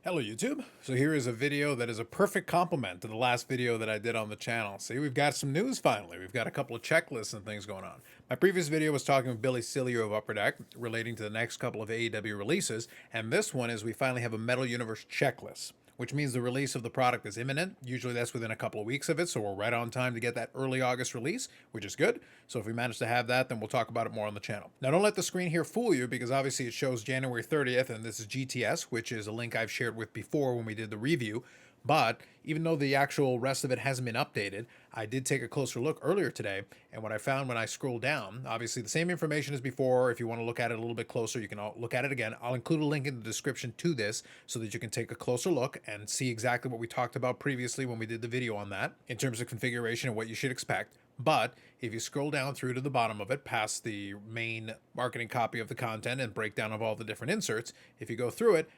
Hello YouTube. So here is a video that is a perfect complement to the last video that I did on the channel. See, we've got some news finally. We've got a couple of checklists and things going on. My previous video was talking with Billy Cilio of Upper Deck relating to the next couple of AEW releases, and this one is we finally have a Metal Universe checklist, which means the release of the product is imminent. Usually that's within a couple of weeks of it, so we're right on time to get that early August release, which is good. So if we manage to have that, then we'll talk about it more on the channel. Now don't let the screen here fool you, because obviously it shows January 30th, and this is GTS, which is a link I've shared with before when we did the review. But even though the actual rest of it hasn't been updated, I did take a closer look earlier today, and what I found when I scrolled down, obviously the same information as before. If you want to look at it a little bit closer, you can look at it again. I'll include a link in the description to this so that you can take a closer look and see exactly what we talked about previously when we did the video on that in terms of configuration and what you should expect. But if you scroll down through to the bottom of it, past the main marketing copy of the content and breakdown of all the different inserts, if you go through it,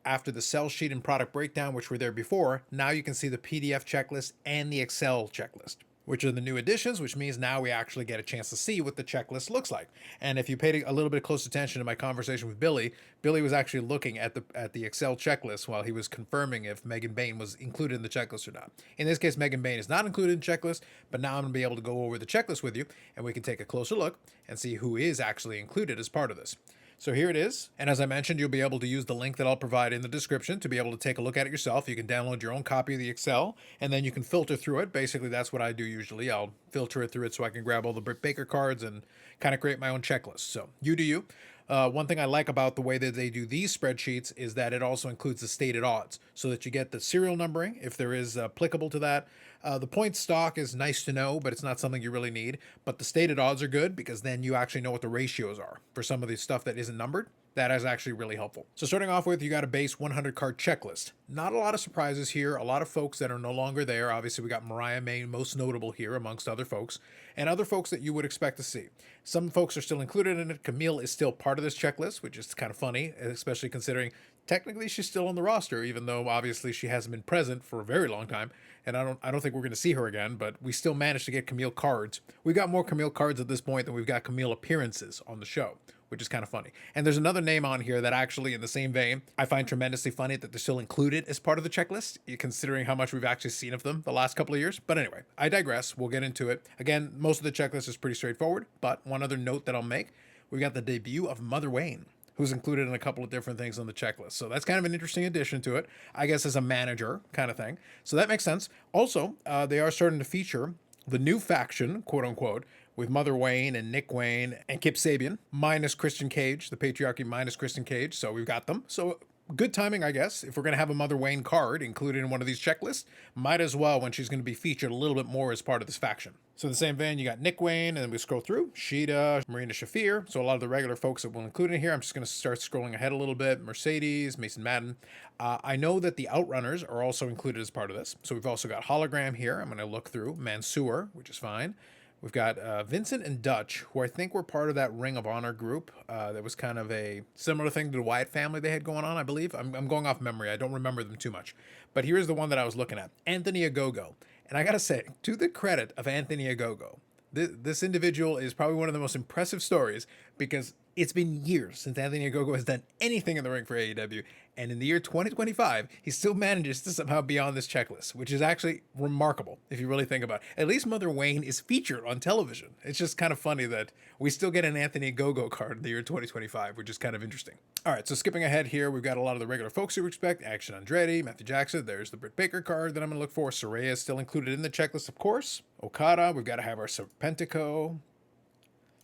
after the sell sheet and product breakdown, which were there before, now you can see the PDF checklist and the Excel checklist, which are the new additions, which means now we actually get a chance to see what the checklist looks like. And if you paid a little bit close attention to my conversation with Billy, Billy was actually looking at the Excel checklist while he was confirming if Megan Bain was included in the checklist or not. In this case, Megan Bain is not included in the checklist, but now I'm going to be able to go over the checklist with you, and we can take a closer look and see who is actually included as part of this. So here it is, and as I mentioned, you'll be able to use the link that I'll provide in the description to be able to take a look at it yourself. You can download your own copy of the Excel, and then you can filter through it. Basically, that's what I do usually. I'll filter it through it so I can grab all the Britt Baker cards and kind of create my own checklist. So you do you. One thing I like about the way that they do these spreadsheets is that it also includes the stated odds so that you get the serial numbering if there is applicable to that. The point stock is nice to know, but it's not something you really need. But the stated odds are good because then you actually know what the ratios are for some of the stuff that isn't numbered. That is actually really helpful. So starting off with, you got a base 100 card checklist. Not a lot of surprises here. A lot of folks that are no longer there. Obviously, we got Mariah May, most notable here amongst other folks, and other folks that you would expect to see. Some folks are still included in it. Camille is still part of this checklist, which is kind of funny, especially considering technically she's still on the roster, even though obviously she hasn't been present for a very long time. And I don't think we're going to see her again, but we still managed to get Camille cards. We got more Camille cards at this point than we've got Camille appearances on the show, which is kind of funny. And there's another name on here that actually, in the same vein, I find tremendously funny that they're still included as part of the checklist, considering how much we've actually seen of them the last couple of years. But anyway, I digress. We'll get into it. Again, most of the checklist is pretty straightforward, but one other note that I'll make, we got the debut of Mother Wayne, who's included in a couple of different things on the checklist. So that's kind of an interesting addition to it, I guess, as a manager kind of thing. So that makes sense. Also, they are starting to feature the new faction, quote unquote, with Mother Wayne and Nick Wayne and Kip Sabian, minus Christian Cage, the patriarchy minus Christian Cage. So we've got them. So good timing, I guess. If we're going to have a Mother Wayne card included in one of these checklists, might as well when she's going to be featured a little bit more as part of this faction. So in the same vein, you got Nick Wayne, and then we scroll through, Sheeta, Marina Shafir. So a lot of the regular folks that we'll include in here. I'm just going to start scrolling ahead a little bit. Mercedes, Mason Madden. I know that the Outrunners are also included as part of this. So we've also got Hologram here. I'm going to look through. Mansoor, which is fine. We've got Vincent and Dutch, who I think were part of that Ring of Honor group. That was kind of a similar thing to the Wyatt family they had going on, I believe. I'm going off memory. I don't remember them too much. But here's the one that I was looking at. Anthony Agogo. And I got to say, to the credit of Anthony Agogo, this individual is probably one of the most impressive stories because it's been years since Anthony Agogo has done anything in the ring for AEW, and in the year 2025, he still manages to somehow be on this checklist, which is actually remarkable if you really think about it. At least Mother Wayne is featured on television. It's just kind of funny that we still get an Anthony Agogo card in the year 2025, which is kind of interesting. All right, so skipping ahead here, we've got a lot of the regular folks you expect. Action Andretti, Matthew Jackson, there's the Britt Baker card that I'm going to look for. Saraya is still included in the checklist, of course. Okada, we've got to have our Serpentico.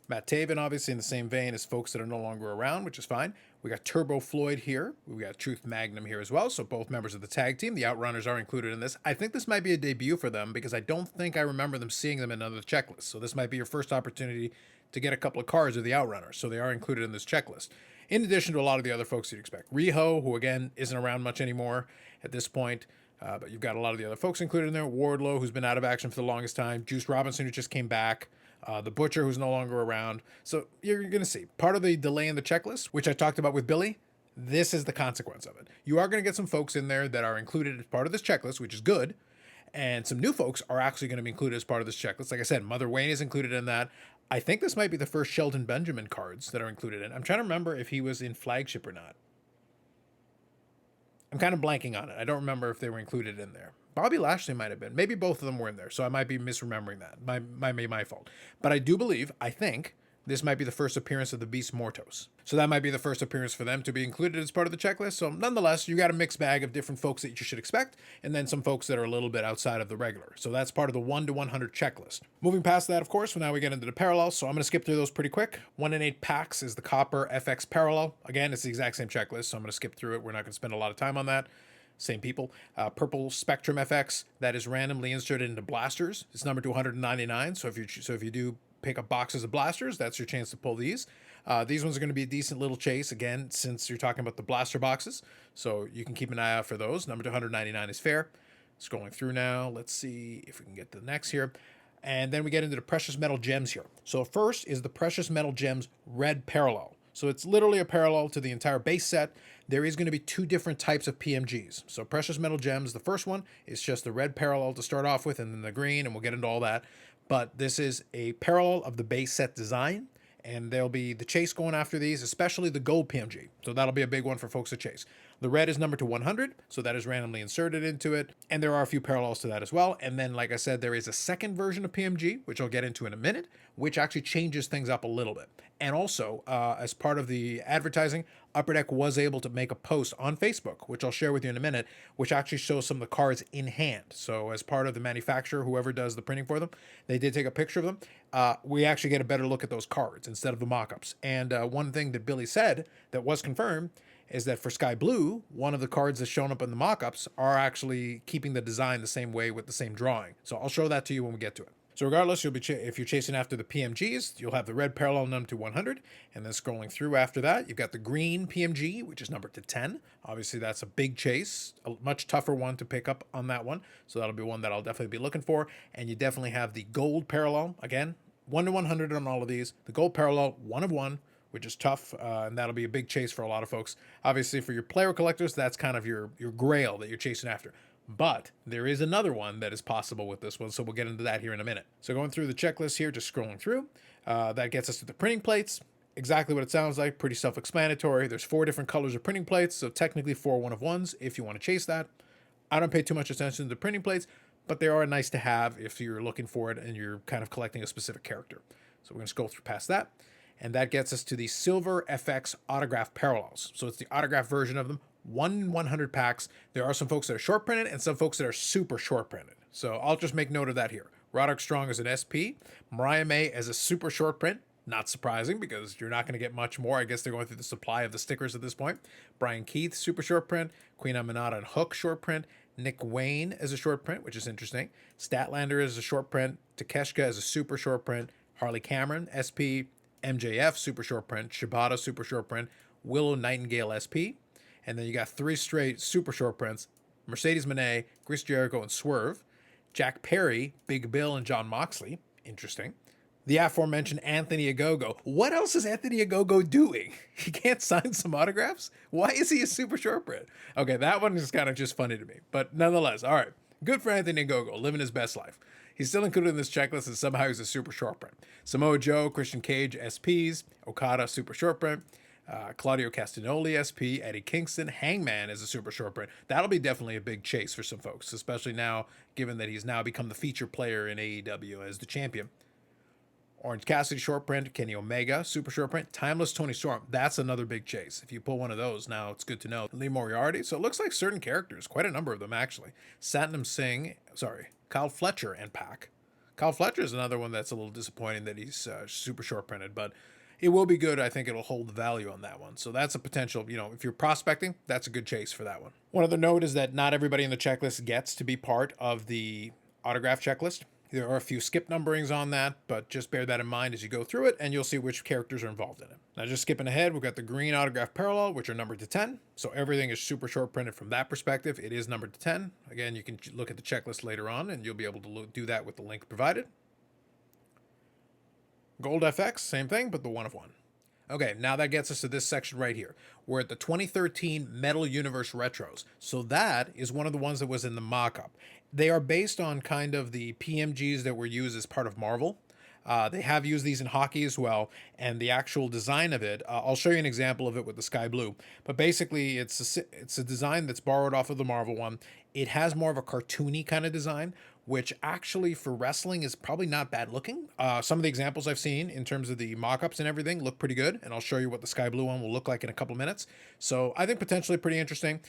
Matt Taven, obviously, in the same vein as folks that are no longer around, which is fine. We got Turbo Floyd here. We got Truth Magnum here as well. So both members of the tag team. The Outrunners are included in this. I think this might be a debut for them because I don't think I remember them seeing them in another checklist. So this might be your first opportunity to get a couple of cards of the Outrunners. So they are included in this checklist. In addition to a lot of the other folks you'd expect. Riho, who again isn't around much anymore at this point. But you've got a lot of the other folks included in there. Wardlow, who's been out of action for the longest time. Juice Robinson, who just came back. The Butcher, who's no longer around. So you're going to see part of the delay in the checklist, which I talked about with Billy. This is the consequence of it. You are going to get some folks in there that are included as part of this checklist, which is good. And some new folks are actually going to be included as part of this checklist. Like I said, Mother Wayne is included in that. I think this might be the first Shelton Benjamin cards that are included in. I'm trying to remember if he was in Flagship or not. I'm kind of blanking on it. I don't remember if they were included in there. Bobby Lashley might have been. Maybe both of them were in there, so I might be misremembering that. Might be my fault. But I do believe, I think, this might be the first appearance of the Beast Mortos. So that might be the first appearance for them to be included as part of the checklist. So nonetheless, you got a mixed bag of different folks that you should expect, and then some folks that are a little bit outside of the regular. So that's part of the 1 to 100 checklist. Moving past that, of course, now we get into the parallels. So I'm going to skip through those pretty quick. 1 in 8 packs is the Copper FX parallel. Again, it's the exact same checklist, so I'm going to skip through it. We're not going to spend a lot of time on that. Same people. Purple Spectrum FX, that is randomly inserted into blasters. It's numbered to 199. So if you do pick up boxes of blasters, that's your chance to pull these. These ones are going to be a decent little chase, again, since you're talking about the blaster boxes. So you can keep an eye out for those. Number to 199 is fair. Scrolling through now. Let's see if we can get to the next here. And then we get into the Precious Metal Gems here. So first is the Precious Metal Gems Red Parallel. So it's literally a parallel to the entire base set. There is going to be 2 different types of PMGs. So Precious Metal Gems, the first one, is just the red parallel to start off with, and then the green, and we'll get into all that. But this is a parallel of the base set design, and there'll be the chase going after these, especially the gold PMG. So that'll be a big one for folks to chase. The red is numbered to 100, so that is randomly inserted into it, and there are a few parallels to that as well. And then, like I said, there is a second version of PMG, which I'll get into in a minute, which actually changes things up a little bit. And also, as part of the advertising, Upper Deck was able to make a post on Facebook, which I'll share with you in a minute, which actually shows some of the cards in hand. So as part of the manufacturer, whoever does the printing for them, they did take a picture of them. We actually get a better look at those cards instead of the mock-ups. And one thing that Billy said that was confirmed is that for Sky Blue, one of the cards that's shown up in the mock-ups are actually keeping the design the same way with the same drawing. So I'll show that to you when we get to it. So regardless, if you're chasing after the PMGs, you'll have the red parallel number to 100, and then scrolling through after that, you've got the green PMG, which is numbered to 10. Obviously, that's a big chase, a much tougher one to pick up on that one. So that'll be one that I'll definitely be looking for. And you definitely have the gold parallel, again, 1 to 100 on all of these. The gold parallel, 1 of 1, which is tough, and that'll be a big chase for a lot of folks. Obviously, for your player collectors, that's kind of your grail that you're chasing after. But there is another one that is possible with this one, so we'll get into that here in a minute. So going through the checklist here, just scrolling through, that gets us to the printing plates. Exactly what it sounds like, pretty self-explanatory. There's 4 different colors of printing plates, so technically 4 1-of-1s if you want to chase that. I don't pay too much attention to the printing plates, but they are nice to have if you're looking for it and you're kind of collecting a specific character. So we're going to scroll through past that. And that gets us to the Silver FX autograph parallels. So it's the autograph version of them. 1 in 100 packs. There are some folks that are short printed and some folks that are super short printed. So I'll just make note of that here. Roderick Strong as an SP, Mariah May as a super short print. Not surprising because you're not going to get much more. I guess they're going through the supply of the stickers at this point. Brian Keith, super short print. Queen Aminata and Hook, short print. Nick Wayne as a short print, which is interesting. Statlander as a short print. Takeshka as a super short print. Harley Cameron, SP. MJF, super short print. Shibata, super short print. Willow Nightingale, SP. And then you got 3 straight super short prints. Mercedes Moné, Chris Jericho, and Swerve. Jack Perry, Big Bill, and John Moxley. Interesting. The aforementioned Anthony Ogogo. What else is Anthony Ogogo doing? He can't sign some autographs? Why is he a super short print? Okay, that one is kind of just funny to me. But nonetheless, all right. Good for Anthony Ogogo, living his best life. He's still included in this checklist, and somehow he's a super short print. Samoa Joe, Christian Cage, SPs. Okada, super short print. Claudio Castagnoli, SP, Eddie Kingston, Hangman is a super short print. That'll be definitely a big chase for some folks, especially now, given that he's now become the feature player in AEW as the champion. Orange Cassidy short print, Kenny Omega super short print, Timeless Tony Storm. That's another big chase. If you pull one of those now, it's good to know. Lee Moriarty. So it looks like certain characters, quite a number of them actually. Kyle Fletcher and Pac. Kyle Fletcher is another one that's a little disappointing that he's super short printed, but it will be good. I think it'll hold the value on that one. So that's a potential, if you're prospecting, that's a good chase for that one. One other note is that not everybody in the checklist gets to be part of the autograph checklist. There are a few skip numberings on that, but just bear that in mind as you go through it, and you'll see which characters are involved in it. Now, just skipping ahead, we've got the green autograph parallel, which are numbered to 10. So everything is super short printed from that perspective. It is numbered to 10. Again, you can look at the checklist later on, and you'll be able to do that with the link provided. Gold FX, same thing, but the 1 of 1. Okay, now that gets us to this section right here. We're at the 2013 Metal Universe Retros. So that is one of the ones that was in the mock-up. They are based on kind of the PMGs that were used as part of Marvel. They have used these in hockey as well, and the actual design of it, I'll show you an example of it with the sky blue. But basically, it's a design that's borrowed off of the Marvel one. It has more of a cartoony kind of design, which actually for wrestling is probably not bad looking. Some of the examples I've seen in terms of the mock-ups and everything look pretty good, and I'll show you what the sky blue one will look like in a couple minutes. So I think potentially pretty interesting.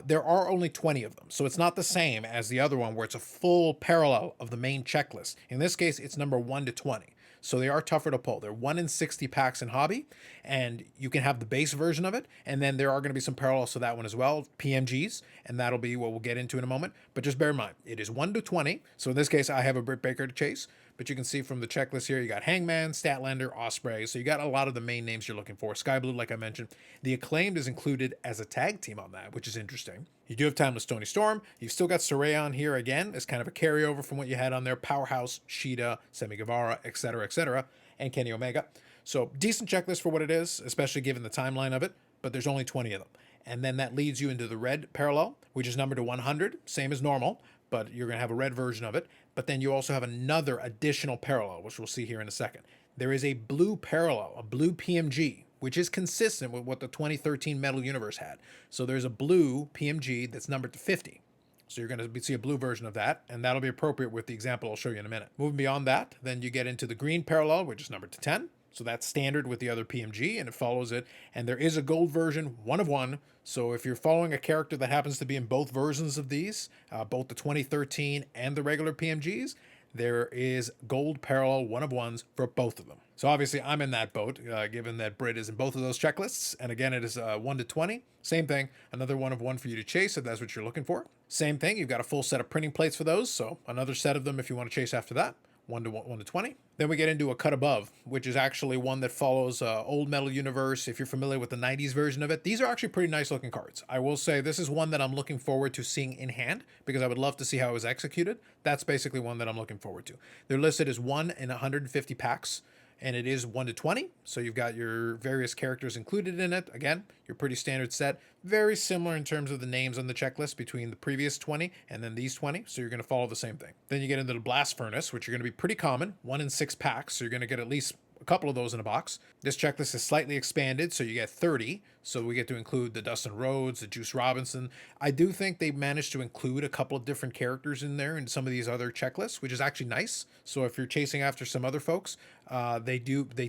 There are only 20 of them, so it's not the same as the other one where it's a full parallel of the main checklist. In this case, it's number 1 to 20. So they are tougher to pull. They're 1 in 60 packs in hobby, and you can have the base version of it. And then there are going to be some parallels to that one as well, PMGs, and that'll be what we'll get into in a moment. But just bear in mind, it is 1 to 20. So in this case, I have a Britt Baker to chase. But you can see from the checklist here, you got Hangman, Statlander, Ospreay. So you got a lot of the main names you're looking for. Sky Blue, like I mentioned. The Acclaimed is included as a tag team on that, which is interesting. You do have Timeless Tony Storm. You've still got Saraya on here again as kind of a carryover from what you had on there. Powerhouse, Sheeta, Sammy Guevara, etc., and Kenny Omega. So decent checklist for what it is, especially given the timeline of it, but there's only 20 of them. And then that leads you into the red parallel, which is numbered to 100, same as normal, but you're going to have a red version of it. But then you also have another additional parallel, which we'll see here in a second. There is a blue parallel, a blue PMG, which is consistent with what the 2013 Metal Universe had. So there's a blue PMG that's numbered to 50. So you're going to see a blue version of that, and that'll be appropriate with the example I'll show you in a minute. Moving beyond that, then you get into the green parallel, which is numbered to 10. So that's standard with the other PMG, and it follows it. And there is a gold version, 1 of 1. So if you're following a character that happens to be in both versions of these, both the 2013 and the regular PMGs, there is gold parallel 1 of 1s for both of them. So obviously I'm in that boat, given that Brit is in both of those checklists. And again, it is 1 to 20. Same thing, another 1 of 1 for you to chase if that's what you're looking for. Same thing, you've got a full set of printing plates for those. So another set of them if you want to chase after that. 1 to 20. Then we get into a cut above, which is actually one that follows old Metal Universe. If you're familiar with the 90s version of it, these are actually pretty nice looking cards. I will say this is one that I'm looking forward to seeing in hand because I would love to see how it was executed. That's basically one that I'm looking forward to. They're listed as 1 in 150 packs, and it is 1 to 20. So you've got your various characters included in it. Again, your pretty standard set. Very similar in terms of the names on the checklist between the previous 20 and then these 20. So you're going to follow the same thing. Then you get into the Blast Furnace, which are going to be pretty common. 1 in 6 packs. So you're going to get at least a couple of those in a box. This checklist is slightly expanded, so you get 30. So we get to include the Dustin Rhodes, the Juice Robinson. I do think they managed to include a couple of different characters in there in some of these other checklists, which is actually nice. So if you're chasing after some other folks, they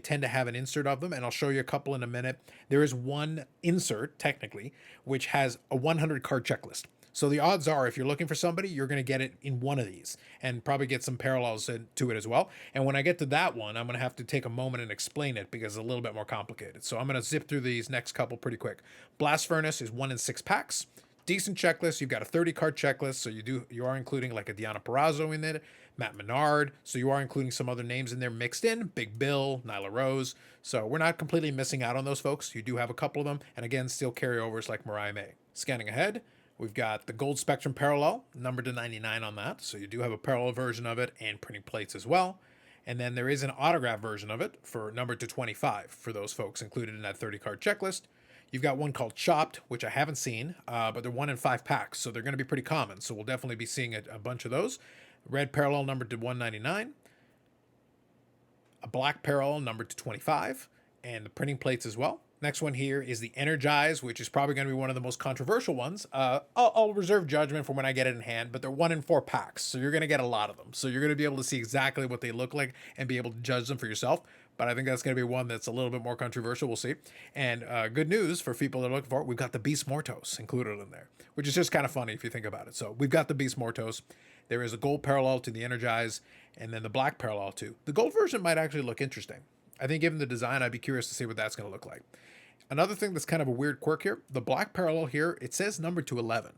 tend to have an insert of them, and I'll show you a couple in a minute. There is one insert, technically, which has a 100 card checklist. So the odds are, if you're looking for somebody, you're going to get it in one of these and probably get some parallels to it as well. And when I get to that one, I'm going to have to take a moment and explain it because it's a little bit more complicated. So I'm going to zip through these next couple pretty quick. Blast Furnace is 1 in 6 packs. Decent checklist. You've got a 30 card checklist. So you are including like a Deonna Purrazzo in it, Matt Menard. So you are including some other names in there mixed in. Big Bill, Nyla Rose. So we're not completely missing out on those folks. You do have a couple of them. And again, still carryovers like Mariah May. Scanning ahead. We've got the Gold Spectrum Parallel, numbered to 99 on that. So you do have a parallel version of it and printing plates as well. And then there is an autograph version of it for numbered to 25 for those folks included in that 30 card checklist. You've got one called Chopped, which I haven't seen, but they're 1 in 5 packs. So they're going to be pretty common. So we'll definitely be seeing a bunch of those. Red parallel numbered to 199. A black parallel numbered to 25. And the printing plates as well. Next one here is the Energize, which is probably going to be one of the most controversial ones. I'll reserve judgment for when I get it in hand, but they're 1 in 4 packs, so you're going to get a lot of them. So you're going to be able to see exactly what they look like and be able to judge them for yourself. But I think that's going to be one that's a little bit more controversial. We'll see. And good news for people that are looking for it, we've got the Beast Mortos included in there, which is just kind of funny if you think about it. So we've got the Beast Mortos. There is a gold parallel to the Energize, and then the black parallel too. The gold version might actually look interesting. I think given the design, I'd be curious to see what that's going to look like. Another thing that's kind of a weird quirk here, the black parallel here, it says numbered to 11.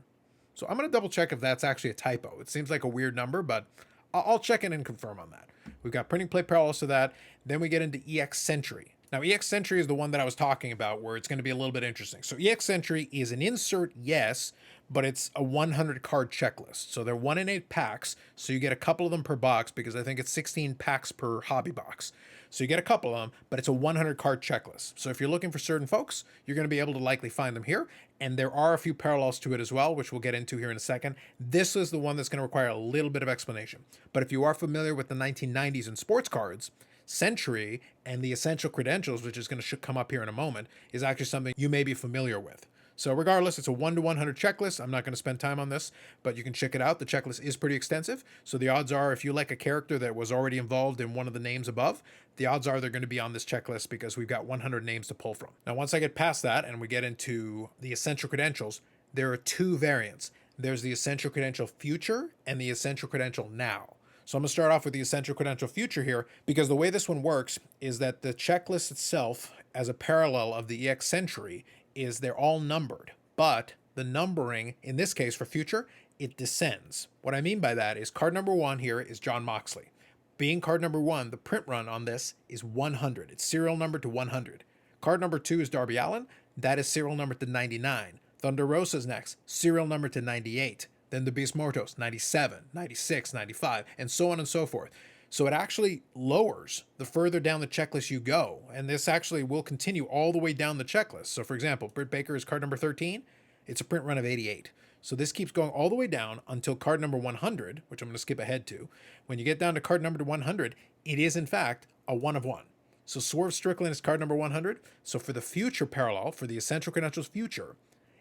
So I'm going to double check if that's actually a typo. It seems like a weird number, but I'll check in and confirm on that. We've got printing plate parallels to that. Then we get into EX Century. Now, EX Century is the one that I was talking about where it's going to be a little bit interesting. So EX Century is an insert, yes, but it's a 100 card checklist. So they're 1 in 8 packs. So you get a couple of them per box because I think it's 16 packs per hobby box. So you get a couple of them, but it's a 100 card checklist. So if you're looking for certain folks, you're going to be able to likely find them here. And there are a few parallels to it as well, which we'll get into here in a second. This is the one that's going to require a little bit of explanation. But if you are familiar with the 1990s and sports cards, Century and the essential credentials, which is going to come up here in a moment, is actually something you may be familiar with. So regardless, it's a 1 to 100 checklist. I'm not going to spend time on this, but you can check it out. The checklist is pretty extensive. So the odds are, if you like a character that was already involved in one of the names above, the odds are they're going to be on this checklist because we've got 100 names to pull from. Now, once I get past that and we get into the essential credentials, there are two variants. There's the essential credential future and the essential credential now. So I'm going to start off with the essential credential future here, because the way this one works is that the checklist itself, as a parallel of the EX Century, is they're all numbered, but the numbering, in this case for future, it descends. What I mean by that is card number 1 here is Jon Moxley. Being card number 1, the print run on this is 100. It's serial number to 100. Card number 2 is Darby Allin. That is serial number to 99. Thunder Rosa's next, serial number to 98. Then the Beast Mortos, 97, 96, 95, and so on and so forth. So it actually lowers the further down the checklist you go. And this actually will continue all the way down the checklist. So for example, Britt Baker is card number 13. It's a print run of 88. So this keeps going all the way down until card number 100, which I'm going to skip ahead to. When you get down to card number 100, it is in fact a 1 of 1. So Swerve Strickland is card number 100. So for the future parallel, for the Essential Credentials future,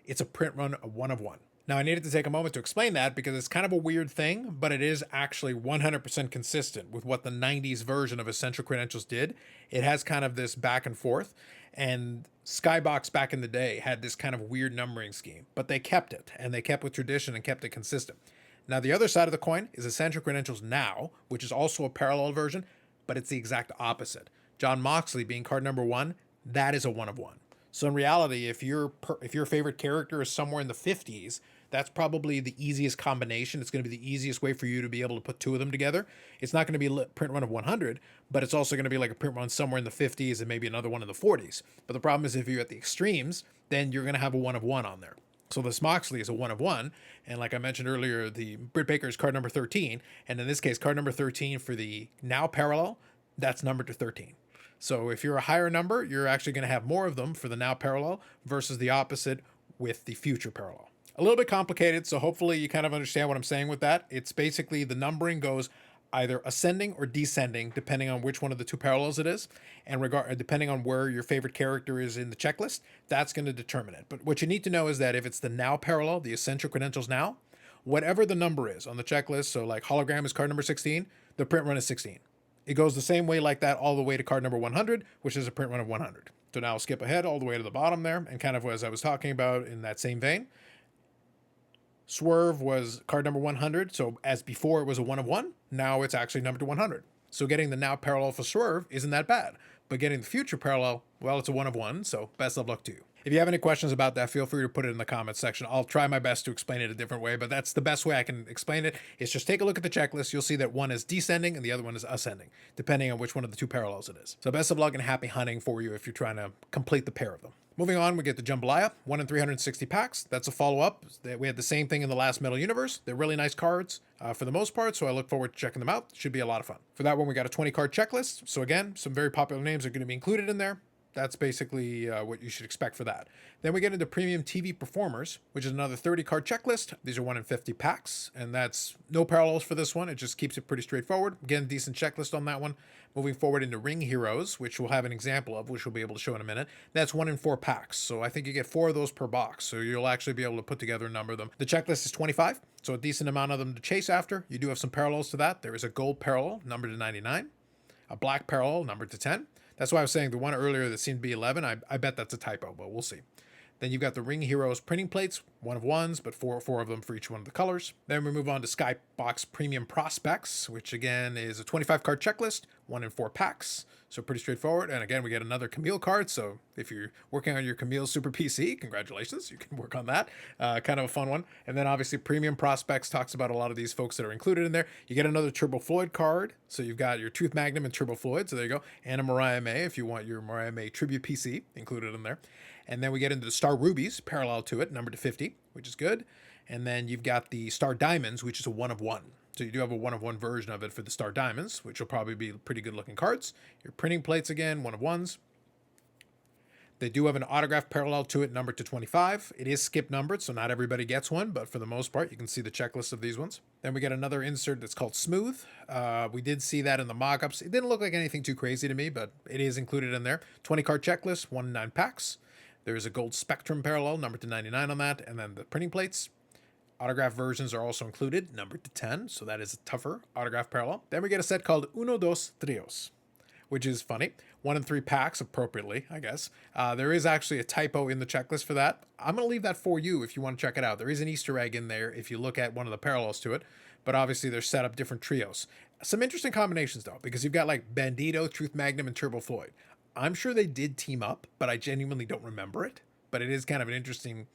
it's a print run of 1 of 1. Now, I needed to take a moment to explain that because it's kind of a weird thing, but it is actually 100% consistent with what the 90s version of Essential Credentials did. It has kind of this back and forth, and Skybox back in the day had this kind of weird numbering scheme, but they kept it, and they kept with tradition and kept it consistent. Now, the other side of the coin is Essential Credentials Now, which is also a parallel version, but it's the exact opposite. Jon Moxley being card number 1, that is a 1 of 1. So in reality, if your favorite character is somewhere in the 50s, that's probably the easiest combination. It's going to be the easiest way for you to be able to put two of them together. It's not going to be a print run of 100, but it's also going to be like a print run somewhere in the 50s and maybe another one in the 40s. But the problem is if you're at the extremes, then you're going to have a 1 of 1 on there. So this Moxley is a 1 of 1. And like I mentioned earlier, the Britt Baker is card number 13. And in this case, card number 13 for the now parallel, that's numbered to 13. So if you're a higher number, you're actually going to have more of them for the now parallel versus the opposite with the future parallel. A little bit complicated, so hopefully you kind of understand what I'm saying with that. It's basically the numbering goes either ascending or descending, depending on which one of the two parallels it is, and depending on where your favorite character is in the checklist, that's going to determine it. But what you need to know is that if it's the now parallel, the Essential Credentials Now, whatever the number is on the checklist, so like Hologram is card number 16, the print run is 16. It goes the same way like that all the way to card number 100, which is a print run of 100. So now I'll skip ahead all the way to the bottom there, and kind of as I was talking about in that same vein, Swerve was card number 100, so as before it was a 1 of 1, now it's actually numbered to 100. So getting the now parallel for Swerve isn't that bad, but getting the future parallel, well, it's a 1 of 1, so best of luck to you. If you have any questions about that, feel free to put it in the comments section. I'll try my best to explain it a different way, but that's the best way I can explain it. Is just take a look at the checklist. You'll see that one is descending and the other one is ascending, depending on which one of the two parallels it is. So best of luck and happy hunting for you if you're trying to complete the pair of them. Moving on, we get the Jambalaya, 1 in 360 packs. That's a follow-up. We had the same thing in the last Metal Universe. They're really nice cards for the most part, so I look forward to checking them out. Should be a lot of fun. For that one, we got a 20-card checklist. So again, some very popular names are going to be included in there. That's basically what you should expect for that. Then we get into Premium TV Performers, which is another 30-card checklist. These are 1 in 50 packs, and that's no parallels for this one. It just keeps it pretty straightforward. Again, decent checklist on that one. Moving forward into Ring Heroes, which we'll have an example of, which we'll be able to show in a minute. That's 1 in 4 packs, so I think you get 4 of those per box, so you'll actually be able to put together a number of them. The checklist is 25, so a decent amount of them to chase after. You do have some parallels to that. There is a gold parallel, numbered to 99. A black parallel, numbered to 10. That's why I was saying the one earlier that seemed to be 11, I bet that's a typo, but we'll see. Then you've got the Ring Heroes printing plates, 1 of 1s, but four of them for each one of the colors. Then we move on to Skybox Premium Prospects, which again is a 25-card checklist, 1 in 4 packs. So pretty straightforward. And again, we get another Camille card. So if you're working on your Camille Super PC, congratulations, you can work on that. Kind of a fun one. And then obviously Premium Prospects talks about a lot of these folks that are included in there. You get another Turbo Floyd card. So you've got your Tooth Magnum and Turbo Floyd. So there you go. And a Mariah May if you want your Mariah May Tribute PC included in there. And then we get into the Star Rubies, parallel to it, numbered to 50, which is good. And then you've got the Star Diamonds, which is a 1 of 1. So you do have a 1 of 1 version of it for the Star Diamonds, which will probably be pretty good looking cards. Your printing plates again, 1 of 1s. They do have an autograph parallel to it, numbered to 25. It is skip numbered, so not everybody gets one, but for the most part, you can see the checklist of these ones. Then we get another insert that's called Smooth. We did see that in the mock-ups. It didn't look like anything too crazy to me, but it is included in there. 20-card checklist, 1 in 9 packs. There's a gold Spectrum parallel, numbered to 99 on that, and then the printing plates. Autograph versions are also included, numbered to 10, so that is a tougher autograph parallel. Then we get a set called Uno Dos Trios, which is funny. 1 in 3 packs, appropriately, I guess. There is actually a typo in the checklist for that. I'm going to leave that for you if you want to check it out. There is an Easter egg in there if you look at one of the parallels to it, but obviously they're set up different trios. Some interesting combinations, though, because you've got like Bandito, Truth Magnum, and Turbo Floyd. I'm sure they did team up, but I genuinely don't remember it. But it is kind of an interesting...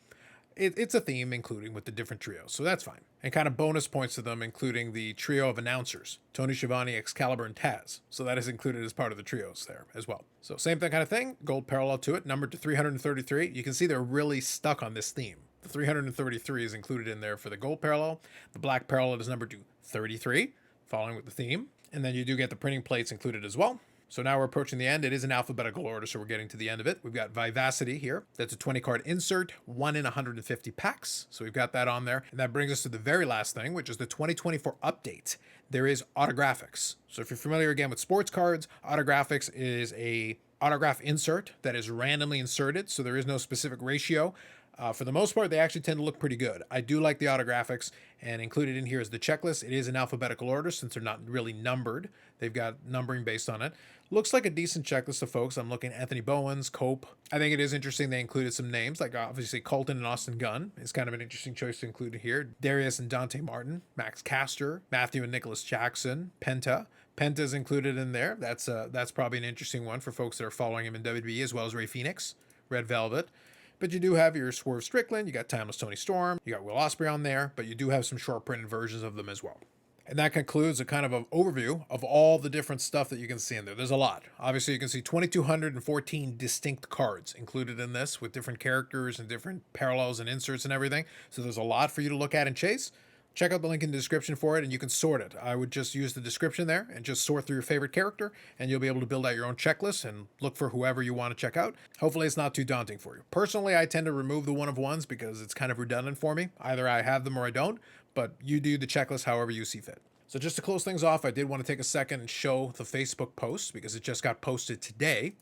It's a theme, including with the different trios, so that's fine. And kind of bonus points to them, including the trio of announcers, Tony Schiavone, Excalibur, and Taz. So that is included as part of the trios there as well. So same thing kind of thing, gold parallel to it, numbered to 333. You can see they're really stuck on this theme. The 333 is included in there for the gold parallel. The black parallel is numbered to 33, following with the theme. And then you do get the printing plates included as well. So now we're approaching the end. It is in alphabetical order, so we're getting to the end of it. We've got Vivacity here. That's a 20-card insert, 1 in 150 packs. So we've got that on there. And that brings us to the very last thing, which is the 2024 update. There is Autographics. So if you're familiar again with sports cards, Autographics is a autograph insert that is randomly inserted, so there is no specific ratio. For the most part, they actually tend to look pretty good. I do like the Autographics, and included in here is the checklist. It is in alphabetical order since they're not really numbered. They've got numbering based on it. Looks like a decent checklist of folks. I'm looking at Anthony Bowens, Cope. I think it is interesting they included some names, like obviously Colton and Austin Gunn is kind of an interesting choice to include here. Darius and Dante Martin, Max Caster, Matthew and Nicholas Jackson, Penta. Penta's included in there. That's probably an interesting one for folks that are following him in WWE, as well as Ray Phoenix, Red Velvet. But you do have your Swerve Strickland, you got Timeless Tony Storm, you got Will Ospreay on there, but you do have some short printed versions of them as well. And that concludes a kind of an overview of all the different stuff that you can see in there. There's a lot. Obviously, you can see 2,214 distinct cards included in this with different characters and different parallels and inserts and everything. So there's a lot for you to look at and chase. Check out the link in the description for it, and you can sort it. I would just use the description there and just sort through your favorite character, and you'll be able to build out your own checklist and look for whoever you want to check out. Hopefully it's not too daunting for you. Personally, I tend to remove the one-of-ones because it's kind of redundant for me. Either I have them or I don't, but you do the checklist however you see fit. So just to close things off, I did want to take a second and show the Facebook post because it just got posted today.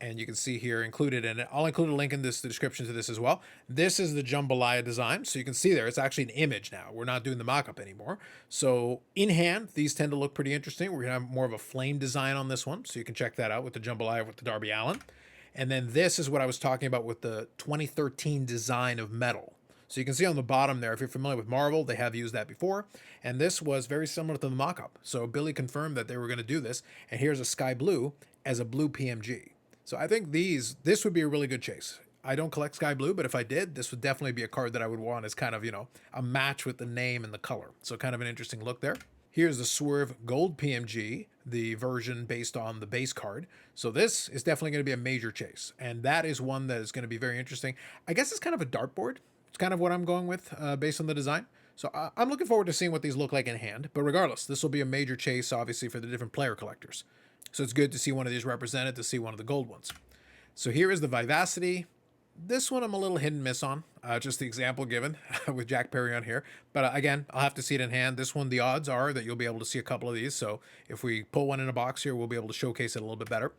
And you can see here included in it. I'll include a link in the description to this as well. This is the jambalaya design. So you can see there, it's actually an image now. We're not doing the mock-up anymore. So in hand, these tend to look pretty interesting. We're going to have more of a flame design on this one. So you can check that out with the jambalaya with the Darby Allin. And then this is what I was talking about with the 2013 design of metal. So you can see on the bottom there, if you're familiar with Marvel, they have used that before. And this was very similar to the mock-up. So Billy confirmed that they were going to do this. And here's a sky blue as a blue PMG. So I think this would be a really good chase. I don't collect Sky Blue, but if I did, this would definitely be a card that I would want as kind of, a match with the name and the color. So kind of an interesting look there. Here's the Swerve Gold PMG, the version based on the base card. So this is definitely going to be a major chase. And that is one that is going to be very interesting. I guess it's kind of a dartboard. It's kind of what I'm going with based on the design. So I'm looking forward to seeing what these look like in hand. But regardless, this will be a major chase, obviously, for the different player collectors. So it's good to see one of these represented, to see one of the gold ones. So here is the Vivacity. This one I'm a little hit and miss on, just the example given with Jack Perry on here. But again, I'll have to see it in hand. This one, the odds are that you'll be able to see a couple of these. So if we pull one in a box here, we'll be able to showcase it a little bit better.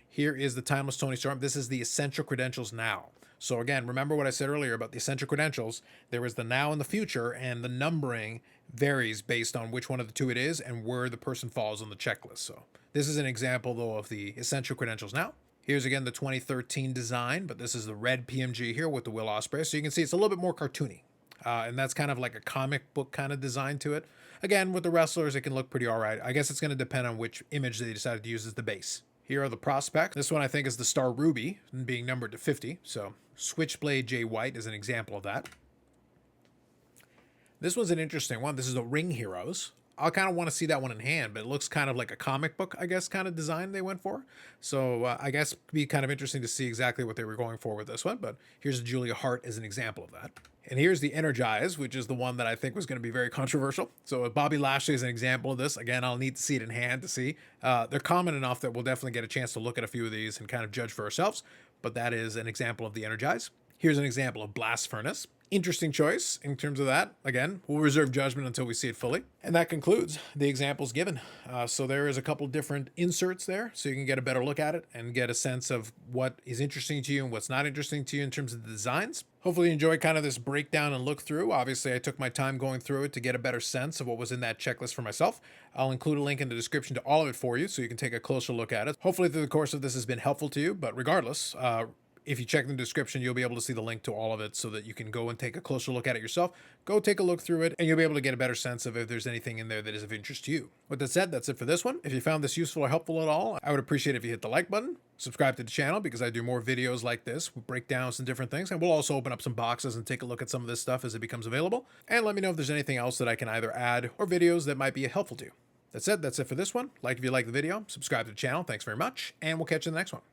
Here is the Timeless Tony Storm. This is the Essential Credentials Now. So again, remember what I said earlier about the Essential Credentials. There is the now and the future, and the numbering varies based on which one of the two it is and where the person falls on the checklist. So this is an example, though, of the Essential Credentials Now. Here's again the 2013 design, but this is the red PMG here with the Will Ospreay. So you can see it's a little bit more cartoony. And that's kind of like a comic book kind of design to it. Again, with the wrestlers, it can look pretty all right. I guess it's going to depend on which image they decided to use as the base. Here are the prospects. This one I think is the Star Ruby, being numbered to 50. So Switchblade Jay White is an example of that. This one's an interesting one. This is the Ring Heroes. I kind of want to see that one in hand, but it looks kind of like a comic book, I guess, kind of design they went for. So I guess it'd be kind of interesting to see exactly what they were going for with this one. But here's Julia Hart as an example of that. And here's the Energize, which is the one that I think was going to be very controversial. So Bobby Lashley is an example of this. Again, I'll need to see it in hand to see. They're common enough that we'll definitely get a chance to look at a few of these and kind of judge for ourselves. but that is an example of the Energize. Here's an example of Blast Furnace. Interesting choice in terms of that. Again, we'll reserve judgment until we see it fully. And that concludes the examples given. So there is a couple different inserts there, so you can get a better look at it and get a sense of what is interesting to you and what's not interesting to you in terms of the designs. Hopefully you enjoy kind of this breakdown and look through. Obviously, I took my time going through it to get a better sense of what was in that checklist for myself. I'll include a link in the description to all of it for you so you can take a closer look at it. Hopefully through the course of this has been helpful to you, but regardless, if you check the description, you'll be able to see the link to all of it so that you can go and take a closer look at it yourself. Go take a look through it, and you'll be able to get a better sense of if there's anything in there that is of interest to you. With that said, that's it for this one. If you found this useful or helpful at all, I would appreciate if you hit the like button, subscribe to the channel because I do more videos like this with breakdowns and different things, and we'll also open up some boxes and take a look at some of this stuff as it becomes available. And let me know if there's anything else that I can either add or videos that might be helpful to you. That's it for this one. Like if you like the video, subscribe to the channel. Thanks very much, and we'll catch you in the next one.